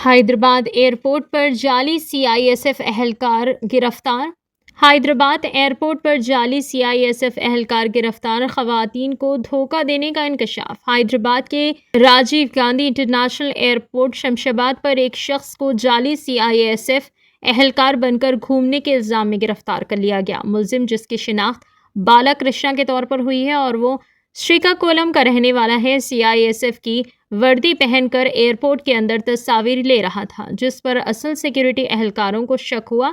Hyderabad airport पर जाली CISF एहलकार गिरफ्तार। हैदराबाद एयरपोर्ट पर जाली सीआईएसएफ एहलकार गिरफ्तार। खवातीन को धोखा देने का इंकशाफ। हैदराबाद के राजीव गांधी इंटरनेशनल एयरपोर्ट शमशाबाद पर एक शख्स को जाली सीआईएसएफ एहलकार बनकर घूमने के इल्ज़ाम में गिरफ्तार कर लिया गया। मुलजिम, जिसकी शिनाख्त बाला कृष्णा के तौर पर हुई है और वो श्रीकाकुलम का रहने वाला है, सीआईएसएफ की वर्दी पहनकर एयरपोर्ट के अंदर तस्वीर ले रहा था, जिस पर असल सिक्योरिटी एहलकारों को शक हुआ।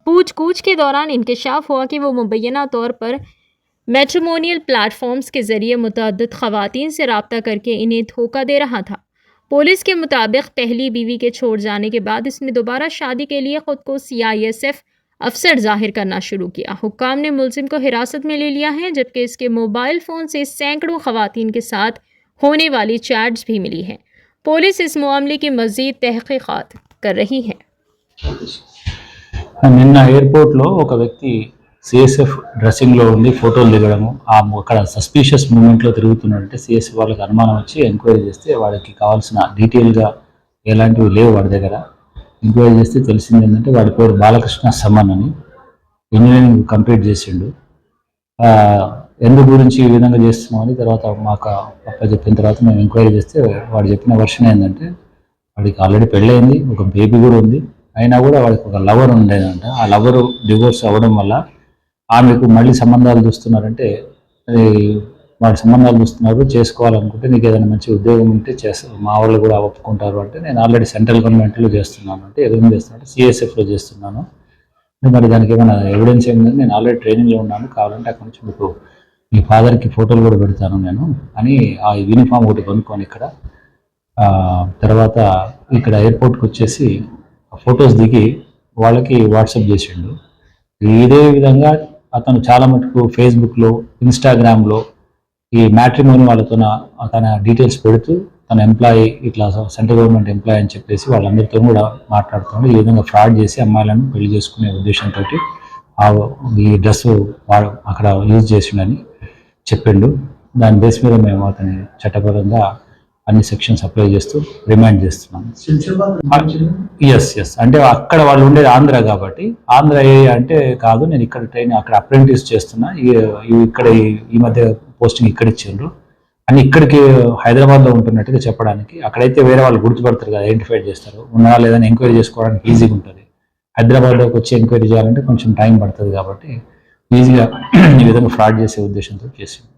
पूछताछ के दौरान इंकशाफ हुआ कि वो मुबैना तौर पर मैट्रिमोनियल प्लेटफॉर्म्स के जरिए मुतअद्दिद खवातीन से रब्ता करके इन्हें धोखा दे रहा था। पुलिस के मुताबिक पहली बीवी के छोड़ जाने के बाद इसने दोबारा शादी के लिए खुद को सीआईएसएफ अफसर जाहिर करना शुरू किया। हुक्काम ने मुलजिम को हिरासत में ले लिया है, जबकि इसके मोबाइल फ़ोन से सैकड़ों खवातीन के साथ होने वाली चैट्स भी मिली हैं। पुलिस इस मामले की मज़ीद तहक़ीक़ात कर रही है। నిన్న ఎయిర్పోర్ట్లో ఒక వ్యక్తి సిఎస్ఎఫ్ డ్రెస్సింగ్లో ఉండి ఫోటోలు దిగడము, అక్కడ సస్పీషియస్ మూమెంట్లో తిరుగుతున్నాడంటే సిఎస్ఎఫ్ వాళ్ళకి అనుమానం వచ్చి ఎంక్వైరీ చేస్తే వాడికి కావాల్సిన డీటెయిల్గా ఎలాంటివి లేవు వాడి దగ్గర. ఎంక్వైరీ చేస్తే తెలిసింది ఏంటంటే వాడి పేరు బాలకృష్ణ సమన్ అని, ఇంజనీరింగ్ కంప్లీట్ చేసిండు. ఎందు గురించి ఈ విధంగా చేస్తున్నామని తర్వాత మాకు అప్ప చెప్పిన తర్వాత మేము ఎంక్వైరీ చేస్తే వాడు చెప్పిన వర్షన్ ఏంటంటే వాడికి ఆల్రెడీ పెళ్ళయింది, ఒక బేబీ కూడా ఉంది. అయినా కూడా వాడికి ఒక లవర్ ఉండేదంట. ఆ లవరు డివోర్స్ అవ్వడం వల్ల ఆమెకు మళ్ళీ సంబంధాలు చూస్తున్నారంటే, అది వాడి సంబంధాలు చూస్తున్నారు, చేసుకోవాలనుకుంటే నీకు ఏదైనా మంచి ఉద్యోగం ఉంటే మా వాళ్ళు కూడా ఒప్పుకుంటారు అంటే, నేను ఆల్రెడీ సెంట్రల్ గవర్నమెంట్లో చేస్తున్నాను అంటే, ఏం చేస్తున్నాను సిఎస్ఎఫ్లో చేస్తున్నాను, మరి దానికి ఏమైనా ఎవిడెన్స్ ఏమిందని, నేను ఆల్రెడీ ట్రైనింగ్లో ఉన్నాను, కావాలంటే అక్కడ నుంచి మీకు మీ ఫాదర్కి ఫోటోలు కూడా పెడతాను నేను అని ఆ యూనిఫామ్ ఒకటి కొనుక్కొని తర్వాత ఇక్కడ ఎయిర్పోర్ట్కి వచ్చేసి ఫొటోస్ దిగి వాళ్ళకి వాట్సాప్ చేసిండు. ఇదే విధంగా అతను చాలా మటుకు ఫేస్బుక్లో, ఇన్స్టాగ్రామ్లో ఈ మ్యాట్రిమోని వాళ్ళతో తన డీటెయిల్స్ పెడుతూ తన ఎంప్లాయీ ఇట్లా సెంట్రల్ గవర్నమెంట్ ఎంప్లాయీ అని చెప్పేసి వాళ్ళందరితో కూడా మాట్లాడుతున్నాడు. ఈ విధంగా ఫ్రాడ్ చేసి అమ్మాయిలను పెళ్లి చేసుకునే ఉద్దేశంతో ఈ డ్రెస్ అక్కడ యూజ్ చేసిండని చెప్పిండు. దాని బేస్ మీద మేము అతని చట్టపరంగా అన్ని సెక్షన్స్ అప్లై చేస్తూ రిమాండ్ చేస్తున్నాం. ఎస్ అంటే అక్కడ వాళ్ళు ఉండేది ఆంధ్ర కాబట్టి, ఆంధ్ర ఏరియా అంటే కాదు, నేను ఇక్కడ అక్కడ అప్రెంటిస్ చేస్తున్నా, ఇక్కడ ఈ మధ్య పోస్టింగ్ ఇక్కడ ఇచ్చిండ్రు అని ఇక్కడికి హైదరాబాద్లో ఉంటున్నట్టుగా చెప్పడానికి. అక్కడైతే వేరే వాళ్ళు గుర్తుపడతారు కదా, ఐడెంటిఫై చేస్తారు, ఉన్నా లేదని ఎంక్వైరీ చేసుకోవడానికి ఈజీగా ఉంటుంది. హైదరాబాద్లోకి వచ్చి ఎంక్వైరీ చేయాలంటే కొంచెం టైం పడుతుంది కాబట్టి ఈజీగా ఈ విధంగా ఫ్రాడ్ చేసే ఉద్దేశంతో చేసింది.